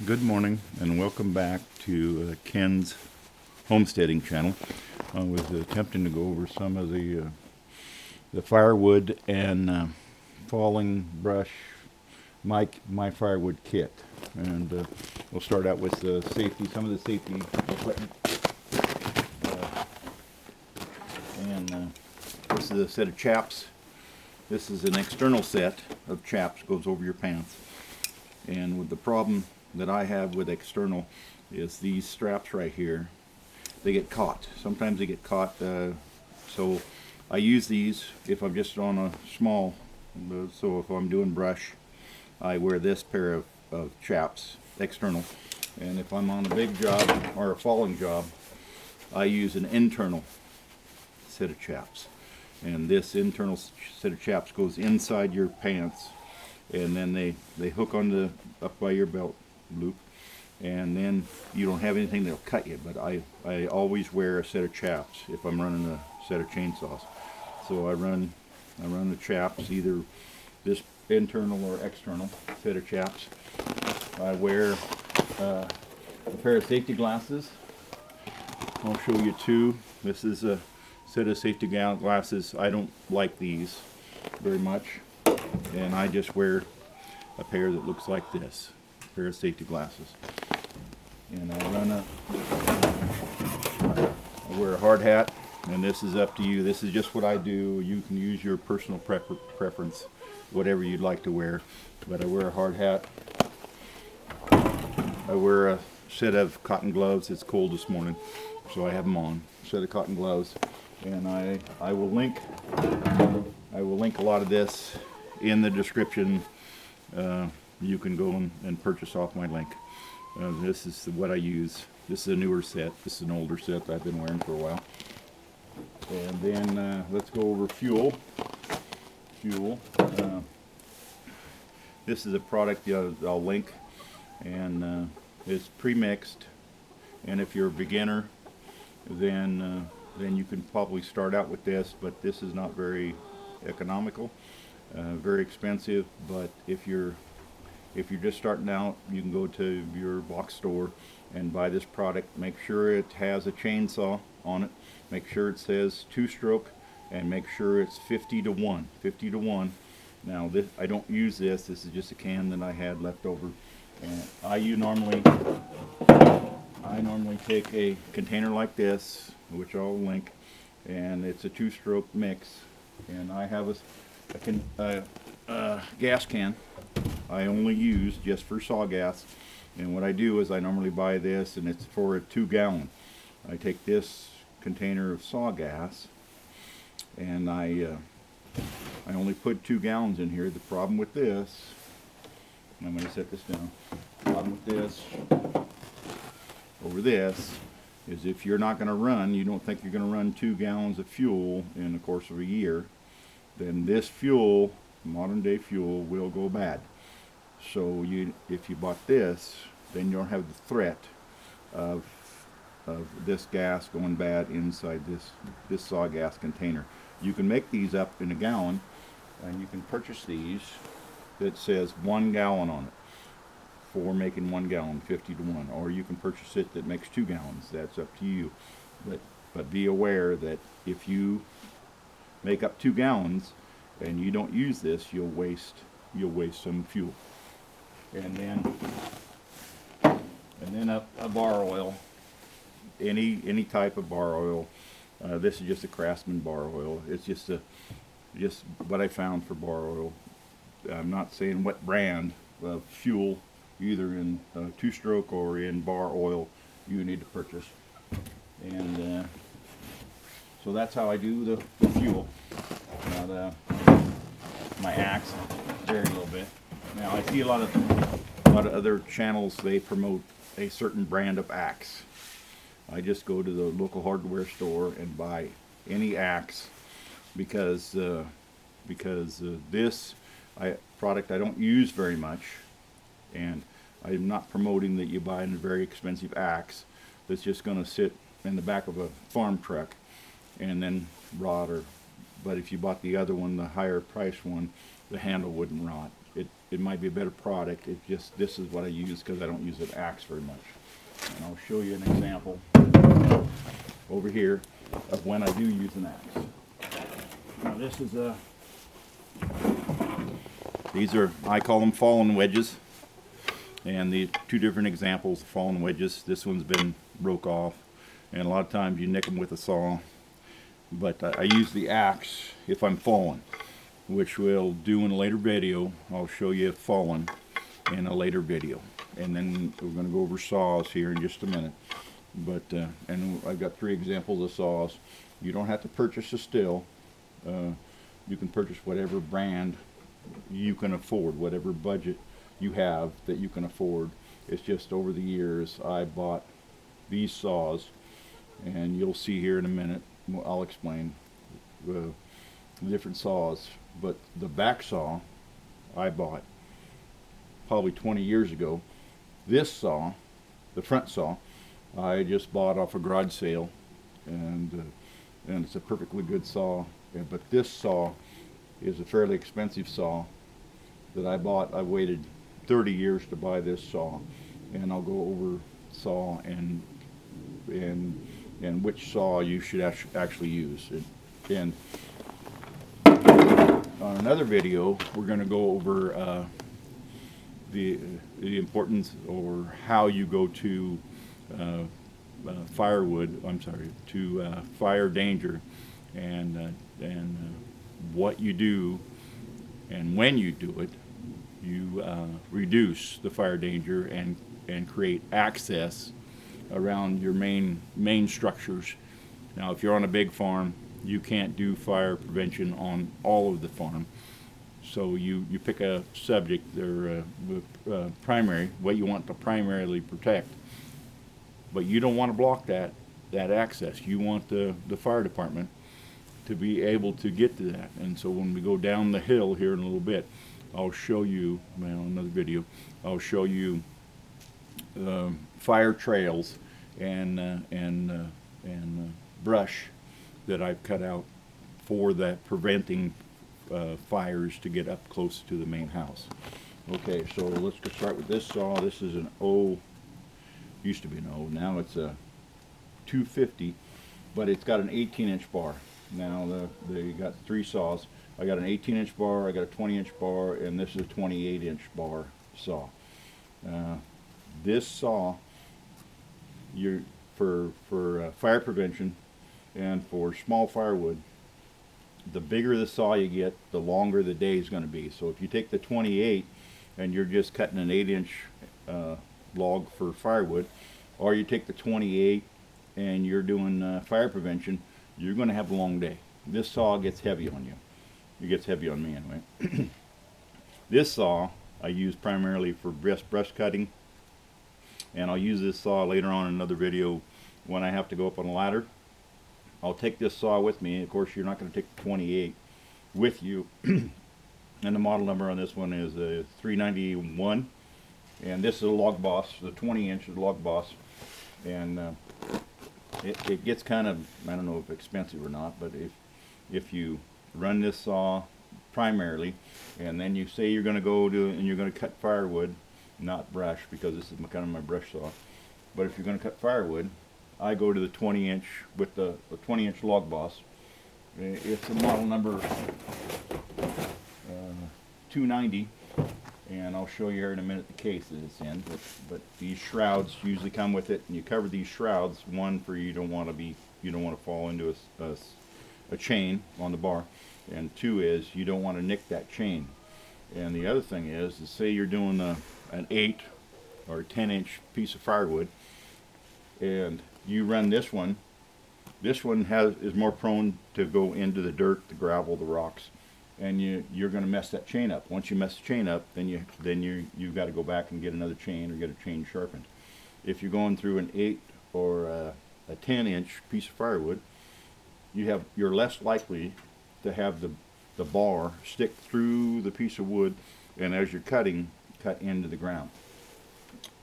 Good morning and welcome back to Ken's homesteading channel. I was attempting to go over some of the firewood and falling brush my firewood kit, and we'll start out with some of the safety equipment. This is a set of chaps. This is an external set of chaps, goes over your pants. And with the problem that I have with external is these straps right here, they get caught. Sometimes they get caught, so I use these if I'm just on a small, so if I'm doing brush, I wear this pair of chaps, external. And if I'm on a big job or a falling job, I use an internal set of chaps. And this internal set of chaps goes inside your pants, and then they hook on up by your belt loop, and then you don't have anything that'll cut you. But I always wear a set of chaps if I'm running a set of chainsaws. So I run the chaps, either this internal or external set of chaps. I wear a pair of safety glasses. I'll show you two. This is a set of safety glasses. I don't like these very much, and I just wear a pair that looks like this, a pair of safety glasses. And I wear a hard hat, and this is up to you. This is just what I do. You can use your personal preference, whatever you'd like to wear. But I wear a hard hat. I wear a set of cotton gloves. It's cold this morning, so I have them on. A set of cotton gloves. And I will link a lot of this in the description. You can go and purchase off my link. This is what I use. This is a newer set. This is an older set that I've been wearing for a while. And then let's go over fuel. This is a product I'll link, and it's pre-mixed. And if you're a beginner, then you can probably start out with this, but this is not very economical, very expensive. But if you're just starting out, you can go to your box store and buy this product. Make sure it has a chainsaw on it. Make sure it says 2-stroke, and make sure it's 50 to 1. 50 to 1. Now this, I don't use this. This is just a can that I had left over. And I normally take a container like this, which I'll link, and it's a 2-stroke mix. And I have a gas can I only use just for saw gas. And what I do is I normally buy this, and it's for a 2-gallon. I take this container of saw gas, and I only put 2 gallons in here. The problem with this, I'm going to set this down. The problem with this over this is if you're not going to run, you don't think you're going to run 2 gallons of fuel in the course of a year, then this fuel, modern day fuel, will go bad. So if you bought this, then you don't have the threat of this gas going bad inside this saw gas container. You can make these up in a gallon, and you can purchase these that says 1 gallon on it for making 1 gallon, 50 to 1. Or you can purchase it that makes 2 gallons. That's up to you. But be aware that if you make up 2 gallons and you don't use this, you'll waste some fuel. And then a bar oil, any type of bar oil. This is just a Craftsman bar oil. It's just what I found for bar oil. I'm not saying what brand of fuel, either in 2-stroke or in bar oil, you need to purchase. And so that's how I do the fuel. Now my axe varies a little bit. Now I see a lot of other channels, they promote a certain brand of axe. I just go to the local hardware store and buy any axe because this product I don't use very much, and I'm not promoting that you buy a very expensive axe that's just going to sit in the back of a farm truck and then rot. But if you bought the other one, the higher price one, the handle wouldn't rot. it might be a better product. It just, this is what I use because I don't use an axe very much. And I'll show you an example over here of when I do use an axe. Now this is a, these are, I call them fallen wedges. And the two different examples of fallen wedges. This one's been broke off, and a lot of times you nick them with a saw. But I use the axe if I'm fallen, which we'll do in a later video. I'll show you fallen in a later video. And then we're going to go over saws here in just a minute. But and I've got 3 examples of saws. You don't have to purchase a still. You can purchase whatever brand you can afford, whatever budget you have that you can afford. It's just over the years I bought these saws, and you'll see here in a minute. I'll explain the different saws. But the back saw I bought probably 20 years ago. This saw, the front saw, I just bought off a garage sale, and it's a perfectly good saw. But this saw is a fairly expensive saw that I bought. I waited 30 years to buy this saw, and I'll go over saw and which saw you should actually use. And on another video, we're going to go over the importance or how you go to firewood. I'm sorry, to fire danger, and what you do and when you do it. You reduce the fire danger and create access around your main structures. Now, if you're on a big farm, you can't do fire prevention on all of the farm. So you pick a subject or primary, what you want to primarily protect. But you don't want to block that access. You want the fire department to be able to get to that. And so when we go down the hill here in a little bit, I'll show you, well, another video, I'll show you fire trails and brush that I've cut out for that preventing fires to get up close to the main house. Okay, so let's go start with this saw. This is an O, used to be an O, now it's a 250, but it's got an 18-inch bar. Now they got 3 saws. I got an 18-inch bar, I got a 20-inch bar, and this is a 28-inch bar saw. This saw, for fire prevention and for small firewood, the bigger the saw you get, the longer the day is going to be. So if you take the 28 and you're just cutting an 8-inch log for firewood, or you take the 28 and you're doing fire prevention, you're going to have a long day. This saw gets heavy on you. It gets heavy on me anyway. This saw I use primarily for brush cutting, and I'll use this saw later on in another video when I have to go up on a ladder. I'll take this saw with me. Of course, you're not going to take the 28 with you. And the model number on this one is 391, and this is a Log Boss. The 20-inch is a Log Boss, and it gets kind of, I don't know if expensive or not, but if you run this saw primarily, and then you say you're going to go to and you're going to cut firewood, not brush, because this is kind of my brush saw, but if you're going to cut firewood, I go to the 20-inch with the 20-inch Log Boss. It's a model number 290, and I'll show you here in a minute the case that it's in. But these shrouds usually come with it, and you cover these shrouds. One, for you don't want to fall into a chain on the bar, and 2 is you don't want to nick that chain. And the other thing is say you're doing an 8 or a 10-inch piece of firewood, and you run this one. This one is more prone to go into the dirt, the gravel, the rocks, and you're going to mess that chain up. Once you mess the chain up, then you've got to go back and get another chain or get a chain sharpened. If you're going through an 8 or a 10-inch piece of firewood, you're less likely to have the bar stick through the piece of wood, and as you're cutting, cut into the ground.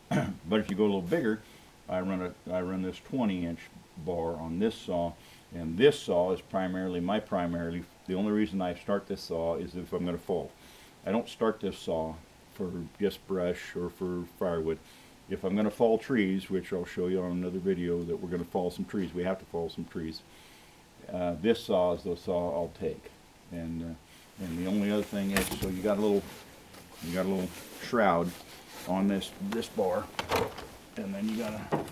But if you go a little bigger, I run this 20-inch bar on this saw, and this saw is primarily the only reason I start this saw is if I'm going to fall. I don't start this saw for just brush or for firewood. If I'm going to fall trees, which I'll show you on another video that we're going to fall some trees, we have to fall some trees. This saw is the saw I'll take, and the only other thing is, so you got a little shroud on this bar, and then you got a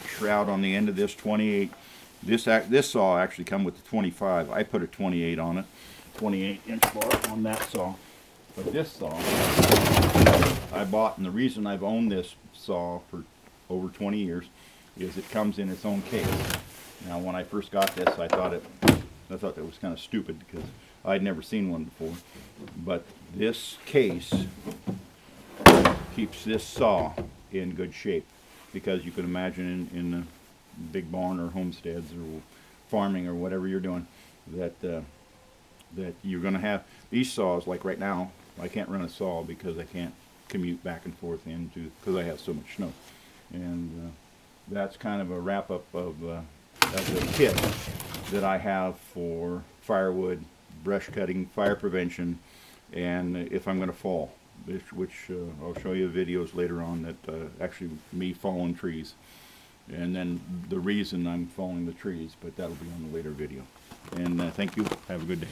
shroud on the end of this 28. This saw actually come with the 25. I put a 28 on it, 28-inch bar on that saw. But this saw I bought, and the reason I've owned this saw for over 20 years is it comes in its own case. Now, when I first got this, I thought that was kind of stupid because I'd never seen one before. But this case keeps this saw in good shape, because you can imagine in a big barn or homesteads or farming or whatever you're doing, that you're going to have these saws. Like right now, I can't run a saw because I can't commute back and forth because I have so much snow. And that's kind of a wrap up of the kit that I have for firewood, brush cutting, fire prevention, and if I'm going to fall, which I'll show you videos later on that actually me falling trees, and then the reason I'm falling the trees, but that'll be on the later video. And thank you. Have a good day.